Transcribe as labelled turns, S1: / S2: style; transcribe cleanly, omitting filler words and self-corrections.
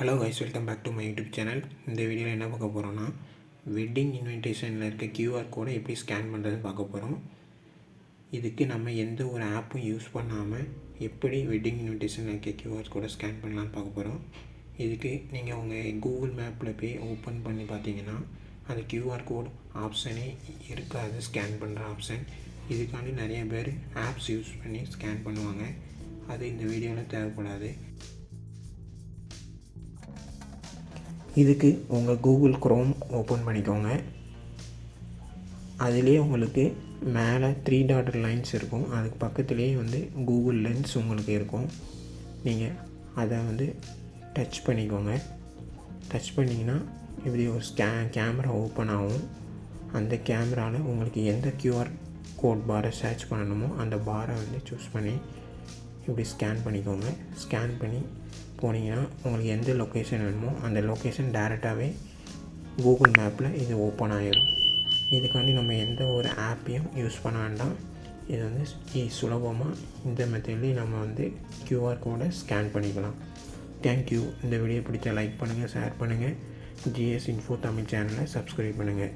S1: Hello guys, welcome back to my YouTube channel. இந்த வீடியோவில் என்ன பார்க்க போகிறோன்னா, வெட்டிங் இன்விடேஷனில் இருக்க QR கோடை எப்படி ஸ்கேன் பண்ணுறதுன்னு பார்க்க போகிறோம். இதுக்கு நம்ம எந்த ஒரு ஆப்பும் யூஸ் பண்ணாமல் எப்படி வெட்டிங் இன்விடேஷனில் இருக்க QR கோடை ஸ்கேன் பண்ணலான்னு பார்க்க போகிறோம். இதுக்கு நீங்கள் உங்கள் கூகுள் மேப்பில் போய் ஓப்பன் பண்ணி பார்த்தீங்கன்னா அந்த QR கோட் ஆப்ஷனே இருக்காது, ஸ்கேன் பண்ணுற ஆப்ஷன். இதுக்காண்டி நிறைய பேர் ஆப்ஸ் யூஸ் பண்ணி ஸ்கேன் பண்ணுவாங்க. அது இந்த வீடியோவில் தேவைப்படாது. இதுக்கு உங்கள் கூகுள் குரோம் ஓப்பன் பண்ணிக்கோங்க. அதிலே உங்களுக்கு மேலே 3 டாட் லைன்ஸ் இருக்கும். அதுக்கு பக்கத்துலேயே கூகுள் லென்ஸ் உங்களுக்கு இருக்கும். நீங்கள் அதை டச் பண்ணிக்கோங்க. டச் பண்ணிங்கன்னா இப்படி ஒரு கேமரா ஓப்பன் ஆகும். அந்த கேமராவில் உங்களுக்கு எந்த QR கோட் பாரை சர்ச் பண்ணணுமோ அந்த பாரை சூஸ் பண்ணி இப்படி ஸ்கேன் பண்ணிக்கோங்க. ஸ்கேன் பண்ணி போனீங்கன்னா உங்களுக்கு எந்த லொக்கேஷன் வேணுமோ அந்த லொக்கேஷன் டேரெக்டாகவே கூகுள் மேப்பில் இது ஓப்பன் ஆகிடும். இதுக்காண்டி நம்ம எந்த ஒரு ஆப்பையும் யூஸ் பண்ண வேண்டாம். இது சுலபமாக இந்த மெத்தட்லேயும் நம்ம QR கோடை ஸ்கேன் பண்ணிக்கலாம். தேங்க்யூ. இந்த வீடியோ பிடிச்ச லைக் பண்ணுங்கள், ஷேர் பண்ணுங்கள். GS Info தமிழ் சேனலை சப்ஸ்கிரைப் பண்ணுங்கள்.